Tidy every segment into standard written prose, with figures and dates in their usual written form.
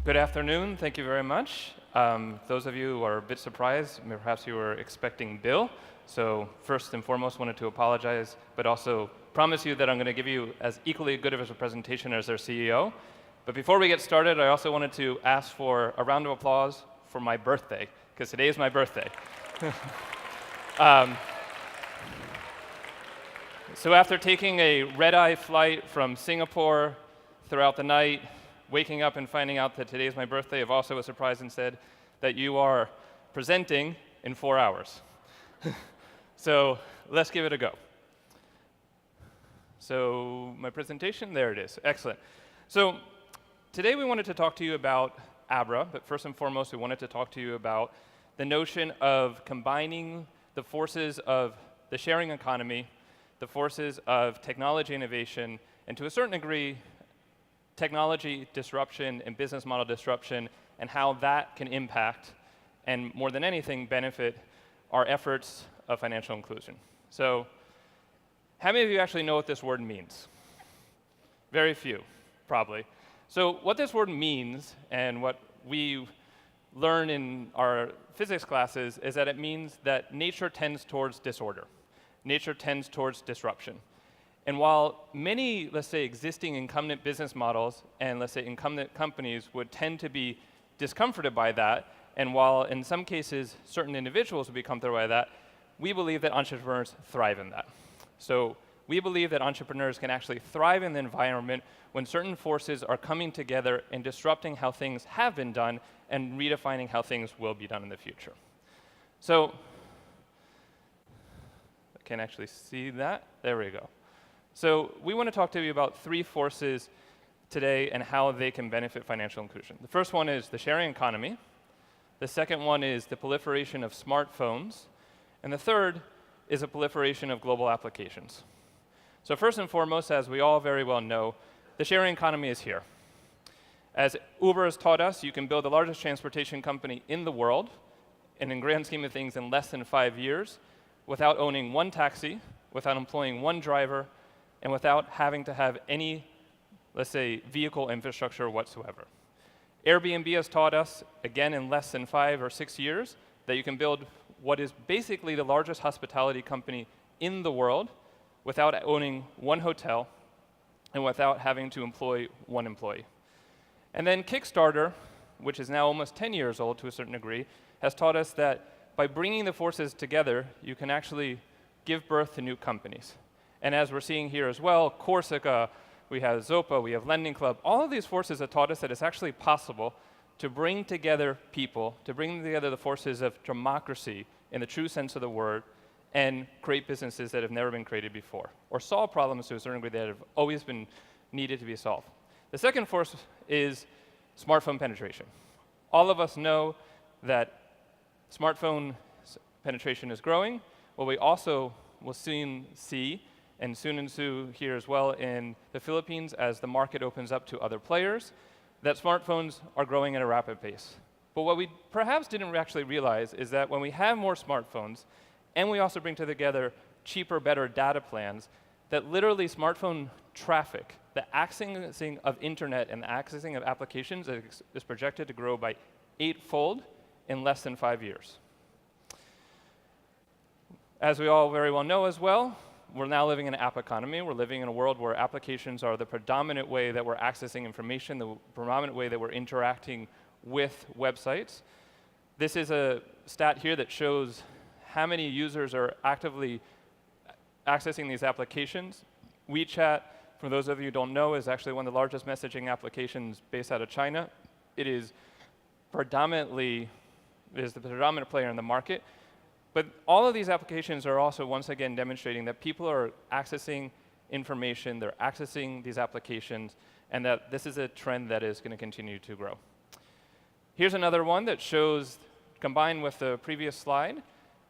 Good afternoon. Thank you very much. Those of you who are a bit surprised, perhaps you were expecting Bill. So first and foremost, wanted to apologize, but also promise you that I'm going to give you as equally good of a presentation as our CEO. But before we get started, I also wanted to ask for a round of applause for my birthday, because today is my birthday. So after taking a red-eye flight from Singapore throughout the night, waking up and finding out that today is my birthday, I've also was surprised and said that you are presenting in 4 hours. So let's give it a go. So my presentation, there it is. Excellent. So today we wanted to talk to you about Abra, but first and foremost, we wanted to talk to you about the notion of combining the forces of the sharing economy, the forces of technology innovation, and to a certain degree, technology disruption and business model disruption, and how that can impact, and more than anything, benefit our efforts of financial inclusion. So how many of you actually know what this word means? Very few, probably. So what this word means, and what we learn in our physics classes, is that it means that nature tends towards disorder. Nature tends towards disruption. And while many, let's say, existing incumbent business models and, let's say, incumbent companies would tend to be discomforted by that, and while in some cases certain individuals would be comforted by that, we believe that entrepreneurs thrive in that. So we believe that entrepreneurs can actually thrive in the environment when certain forces are coming together and disrupting how things have been done and redefining how things will be done in the future. So I can actually see that. There we go. So we want to talk to you about 3 forces today and how they can benefit financial inclusion. The first one is the sharing economy. The second one is the proliferation of smartphones. And the third is a proliferation of global applications. So first and foremost, as we all very well know, the sharing economy is here. As Uber has taught us, you can build the largest transportation company in the world, and in grand scheme of things, in less than 5 years, without owning one taxi, without employing one driver, and without having to have any, let's say, vehicle infrastructure whatsoever. Airbnb has taught us, again in less than 5 or 6 years, that you can build what is basically the largest hospitality company in the world without owning one hotel and without having to employ one employee. And then Kickstarter, which is now almost 10 years old to a certain degree, has taught us that by bringing the forces together, you can actually give birth to new companies. And as we're seeing here as well, Corsica, we have Zopa, we have Lending Club, all of these forces have taught us that it's actually possible to bring together people, to bring together the forces of democracy in the true sense of the word, and create businesses that have never been created before, or solve problems to a certain degree that have always been needed to be solved. The second force is smartphone penetration. All of us know that smartphone penetration is growing. What we also will soon see, and soon here as well in the Philippines as the market opens up to other players, that smartphones are growing at a rapid pace. But what we perhaps didn't actually realize is that when we have more smartphones, and we also bring together cheaper, better data plans, that literally smartphone traffic, the accessing of internet and the accessing of applications is projected to grow by 8-fold in less than 5 years. As we all very well know as well, we're now living in an app economy. We're living in a world where applications are the predominant way that we're accessing information, the predominant way that we're interacting with websites. This is a stat here that shows how many users are actively accessing these applications. WeChat, for those of you who don't know, is actually one of the largest messaging applications based out of China. It is the predominant player in the market. But all of these applications are also, once again, demonstrating that people are accessing information, they're accessing these applications, and that this is a trend that is going to continue to grow. Here's another one that shows, combined with the previous slide,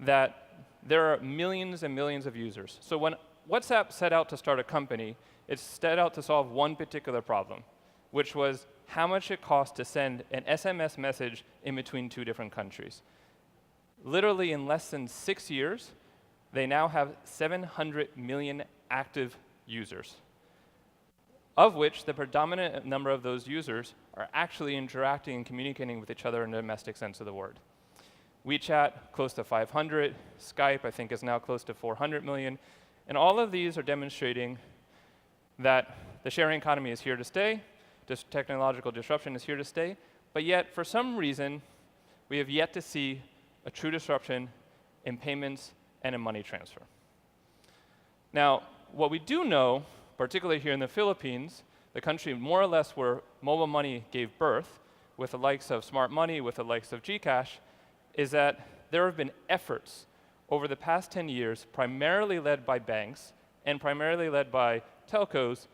that there are millions and millions of users. So when WhatsApp set out to start a company, it set out to solve one particular problem, which was how much it cost to send an SMS message in between 2 different countries. Literally in less than 6 years, they now have 700 million active users. of which the predominant number of those users are actually interacting and communicating with each other in the domestic sense of the word. WeChat, close to 500. Skype, I think, is now close to 400 million. And all of these are demonstrating that the sharing economy is here to stay, this technological disruption is here to stay, but yet, for some reason, we have yet to see a true disruption in payments and in money transfer. Now, what we do know, particularly here in the Philippines, the country more or less where mobile money gave birth, with the likes of smart money, with the likes of GCash, is that there have been efforts over the past 10 years, primarily led by banks and primarily led by telcos,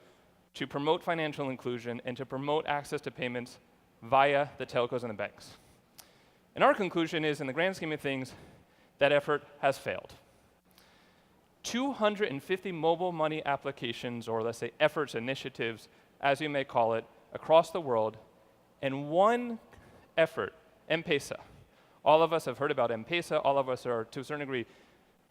to promote financial inclusion and to promote access to payments via the telcos and the banks. And our conclusion is, in the grand scheme of things, that effort has failed. 250 mobile money applications, or let's say efforts, initiatives, as you may call it, across the world, and one effort, M-Pesa. All of us have heard about M-Pesa. All of us are, to a certain degree,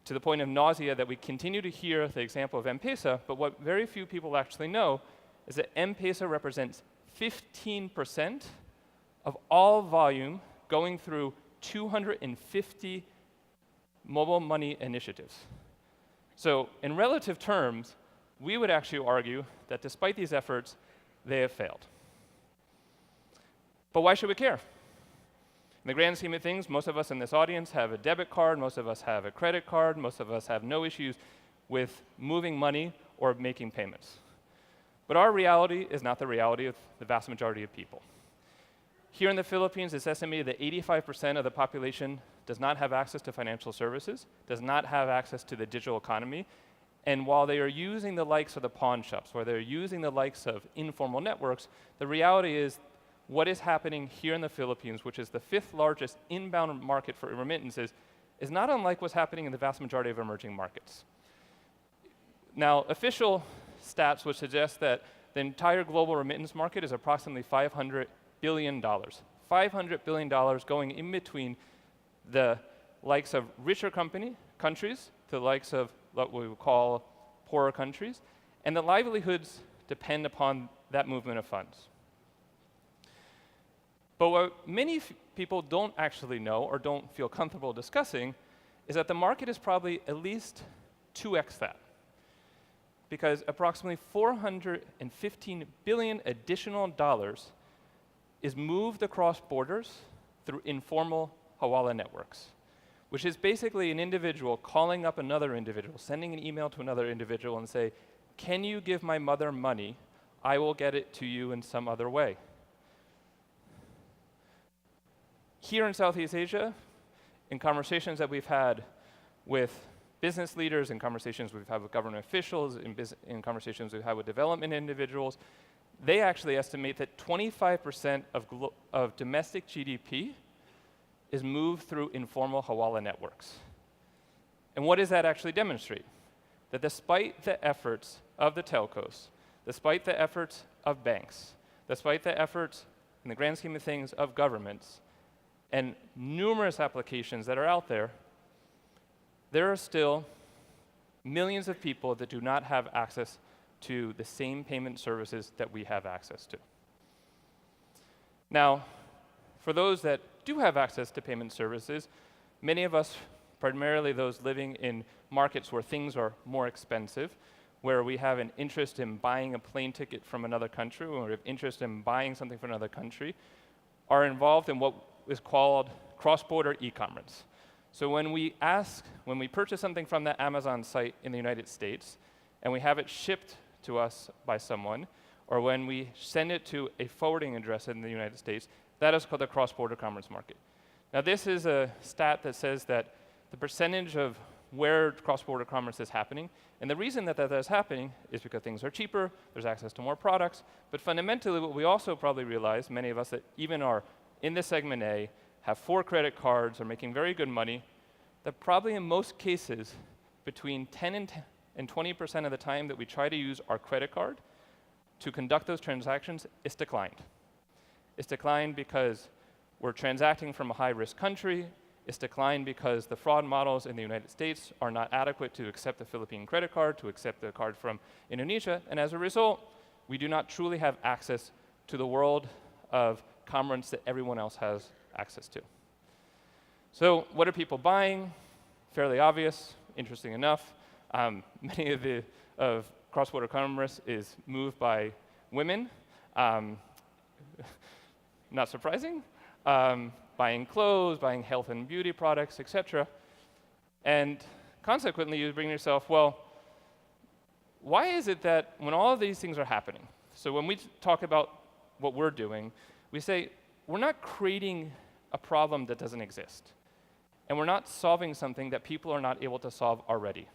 to the point of nausea that we continue to hear the example of M-Pesa, but what very few people actually know is that M-Pesa represents 15% of all volume going through 250 mobile money initiatives. So in relative terms, we would actually argue that despite these efforts, they have failed. But why should we care? In the grand scheme of things, most of us in this audience have a debit card, most of us have a credit card, most of us have no issues with moving money or making payments. But our reality is not the reality of the vast majority of people. Here in the Philippines, it's estimated that 85% of the population does not have access to financial services, does not have access to the digital economy, and while they are using the likes of the pawn shops, or they're using the likes of informal networks, the reality is what is happening here in the Philippines, which is the 5th largest inbound market for remittances, is not unlike what's happening in the vast majority of emerging markets. Now, official stats would suggest that the entire global remittance market is approximately $500 billion. $500 billion going in between the likes of richer countries to the likes of what we would call poorer countries, and the livelihoods depend upon that movement of funds. But what many people don't actually know or don't feel comfortable discussing is that the market is probably at least 2x that, because approximately $415 billion additional dollars is moved across borders through informal hawala networks, which is basically an individual calling up another individual, sending an email to another individual and say, "Can you give my mother money? I will get it to you in some other way." Here in Southeast Asia, in conversations that we've had with business leaders, in conversations we've had with government officials, in conversations we've had with development individuals, they actually estimate that 25% of domestic GDP is moved through informal hawala networks. And what does that actually demonstrate? That despite the efforts of the telcos, despite the efforts of banks, despite the efforts, in the grand scheme of things, of governments, and numerous applications that are out there, there are still millions of people that do not have access to the same payment services that we have access to. Now, for those that do have access to payment services, many of us, primarily those living in markets where things are more expensive, where we have an interest in buying a plane ticket from another country, or we have interest in buying something from another country, are involved in what is called cross-border e-commerce. So when we purchase something from the Amazon site in the United States, and we have it shipped to us by someone, or when we send it to a forwarding address in the United States, that is called the cross-border commerce market. Now, this is a stat that says that the percentage of where cross-border commerce is happening, and the reason that that is happening is because things are cheaper, there's access to more products, but fundamentally what we also probably realize, many of us that even are in this segment A, have 4 credit cards, are making very good money, that probably in most cases, between 10 and 20% of the time that we try to use our credit card to conduct those transactions, it's declined. It's declined because we're transacting from a high-risk country. It's declined because the fraud models in the United States are not adequate to accept the Philippine credit card, to accept the card from Indonesia, and as a result, we do not truly have access to the world of commerce that everyone else has access to. So what are people buying? Fairly obvious, interesting enough. Many of cross-border commerce is moved by women. Not surprising. Buying clothes, buying health and beauty products, etc. And consequently, you bring yourself, well, why is it that when all of these things are happening, so when we talk about what we're doing, we say we're not creating a problem that doesn't exist. And we're not solving something that people are not able to solve already.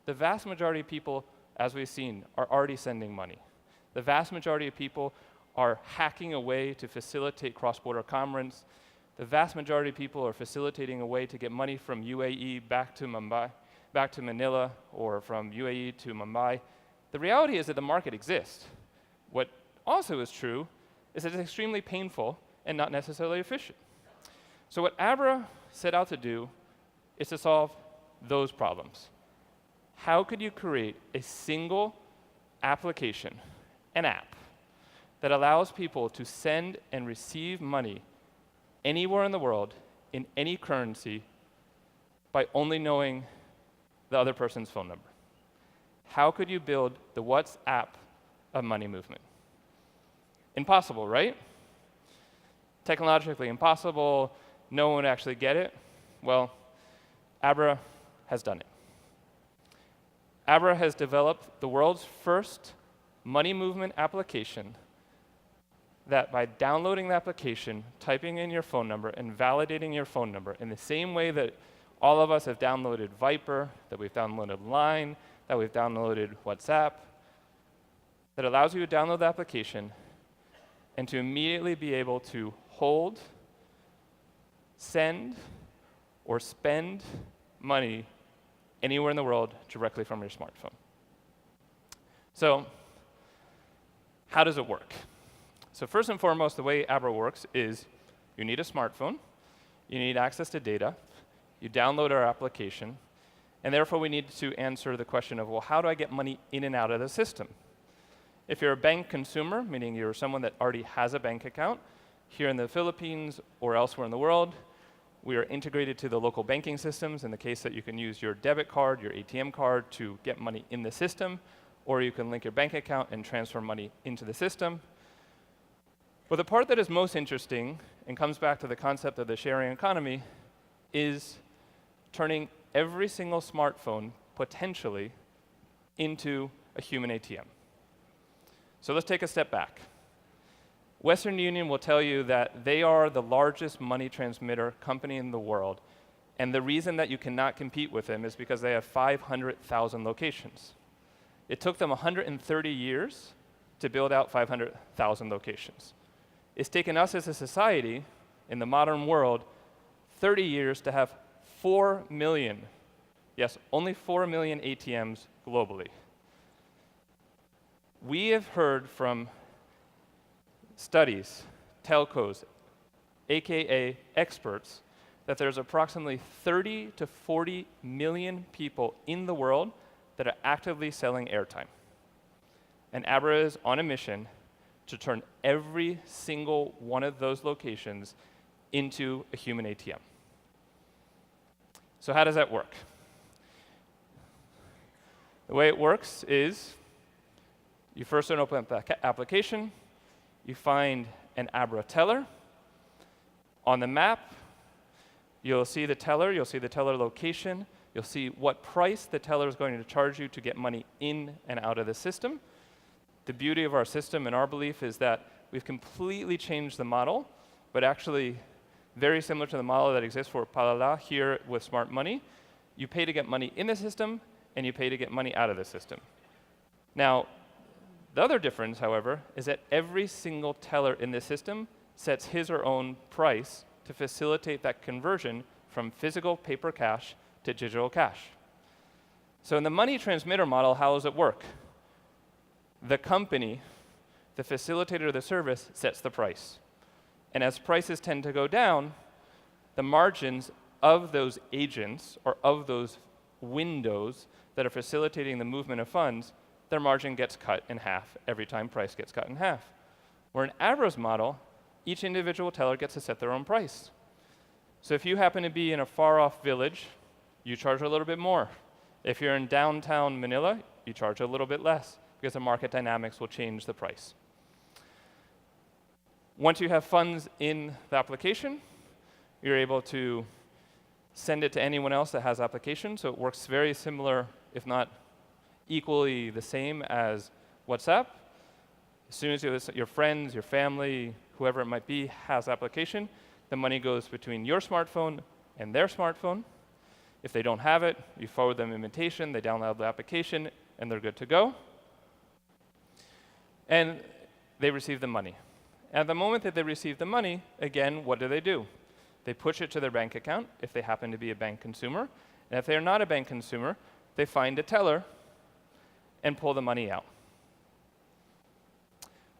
The vast majority of people, as we've seen, are already sending money. The vast majority of people are hacking a way to facilitate cross-border commerce. The vast majority of people are facilitating a way to get money from UAE back to Manila, or from UAE to Mumbai. The reality is that the market exists. What also is true is that it's extremely painful and not necessarily efficient. So what Abra set out to do is to solve those problems. How could you create a single application, an app, that allows people to send and receive money anywhere in the world, in any currency, by only knowing the other person's phone number? How could you build the WhatsApp of money movement? Impossible, right? Technologically impossible. No one would actually get it. Well, Abra has done it. Abra has developed the world's first money movement application that by downloading the application, typing in your phone number, and validating your phone number in the same way that all of us have downloaded Viper, that we've downloaded Line, that we've downloaded WhatsApp, that allows you to download the application and to immediately be able to hold, send, or spend money anywhere in the world directly from your smartphone. So, how does it work? So first and foremost, the way Abra works is you need a smartphone, you need access to data, you download our application, and therefore we need to answer the question of, well, how do I get money in and out of the system? If you're a bank consumer, meaning you're someone that already has a bank account, here in the Philippines or elsewhere in the world, we are integrated to the local banking systems in the case that you can use your debit card, your ATM card to get money in the system, or you can link your bank account and transfer money into the system. But the part that is most interesting, and comes back to the concept of the sharing economy, is turning every single smartphone, potentially, into a human ATM. So let's take a step back. Western Union will tell you that they are the largest money transmitter company in the world, and the reason that you cannot compete with them is because they have 500,000 locations. It took them 130 years to build out 500,000 locations. It's taken us as a society, in the modern world, 30 years to have 4 million, yes, only 4 million ATMs globally. We have heard from studies, telcos, AKA experts, that there's approximately 30 to 40 million people in the world that are actively selling airtime. And Abra is on a mission to turn every single one of those locations into a human ATM. So how does that work? The way it works is you first open up the application, you find an Abra teller. On the map, you'll see the teller location, you'll see what price the teller is going to charge you to get money in and out of the system. The beauty of our system, in our belief, is that we've completely changed the model, but actually very similar to the model that exists for Palala here with Smart Money. You pay to get money in the system, and you pay to get money out of the system. Now, the other difference, however, is that every single teller in this system sets his or her own price to facilitate that conversion from physical paper cash to digital cash. So in the money transmitter model, how does it work? The company, the facilitator of the service, sets the price. And as prices tend to go down, the margins of those agents or of those windows that are facilitating the movement of funds their margin gets cut in half every time price gets cut in half. Where in Abra's model, each individual teller gets to set their own price. So if you happen to be in a far-off village, you charge a little bit more. If you're in downtown Manila, you charge a little bit less because the market dynamics will change the price. Once you have funds in the application, you're able to send it to anyone else that has application. So it works very similar, if not equally the same as WhatsApp. As soon as your friends, your family, whoever it might be has application, the money goes between your smartphone and their smartphone. If they don't have it, you forward them an invitation, they download the application, and they're good to go. And they receive the money. At the moment that they receive the money, again, what do? They push it to their bank account if they happen to be a bank consumer. And if they're not a bank consumer, they find a teller and pull the money out.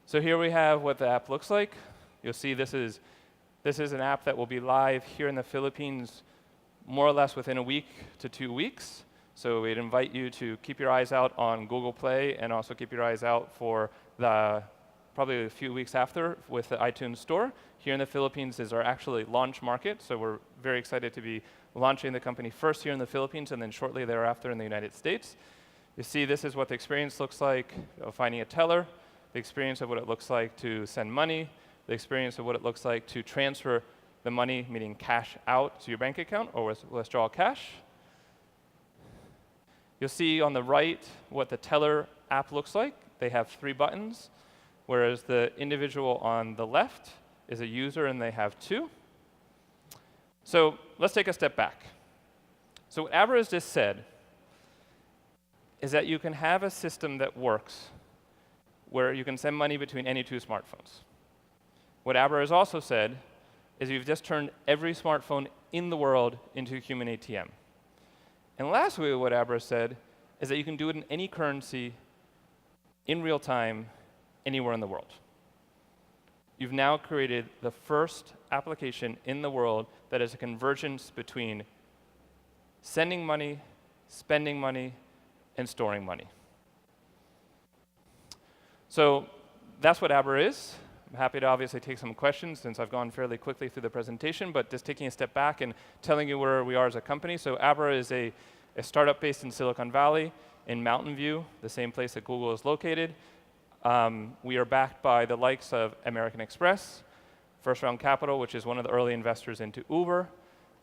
So here we have what the app looks like. You'll see this is an app that will be live here in the Philippines more or less within a week to 2 weeks. So we'd invite you to keep your eyes out on Google Play and also keep your eyes out for probably a few weeks after with the iTunes Store. Here in the Philippines is our actually launch market, so we're very excited to be launching the company first here in the Philippines and then shortly thereafter in the United States. You see this is what the experience looks like of finding a teller, the experience of what it looks like to send money, the experience of what it looks like to transfer the money, meaning cash out to your bank account or withdraw cash. You'll see on the right what the teller app looks like. They have 3 buttons, whereas the individual on the left is a user and they have 2. So let's take a step back. So what Abra has just said is that you can have a system that works where you can send money between any 2 smartphones. What Abra has also said is you've just turned every smartphone in the world into a human ATM. And lastly, what Abra said is that you can do it in any currency in real time anywhere in the world. You've now created the first application in the world that is a convergence between sending money, spending money, and storing money. So that's what Abra is. I'm happy to obviously take some questions since I've gone fairly quickly through the presentation, but just taking a step back and telling you where we are as a company. So Abra is a startup based in Silicon Valley in Mountain View, the same place that Google is located. We are backed by the likes of American Express, First Round Capital, which is one of the early investors into Uber.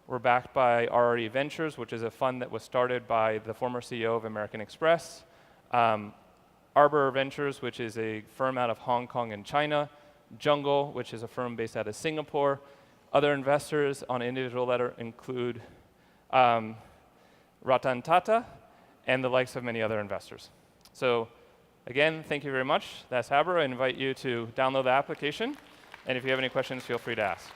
We're backed by RRE Ventures, which is a fund that was started by the former CEO of American Express. Arbor Ventures, which is a firm out of Hong Kong and China. Jungle, which is a firm based out of Singapore. Other investors on an individual letter include Ratan Tata and the likes of many other investors. So again, thank you very much. That's Abra. I invite you to download the application. And if you have any questions, feel free to ask.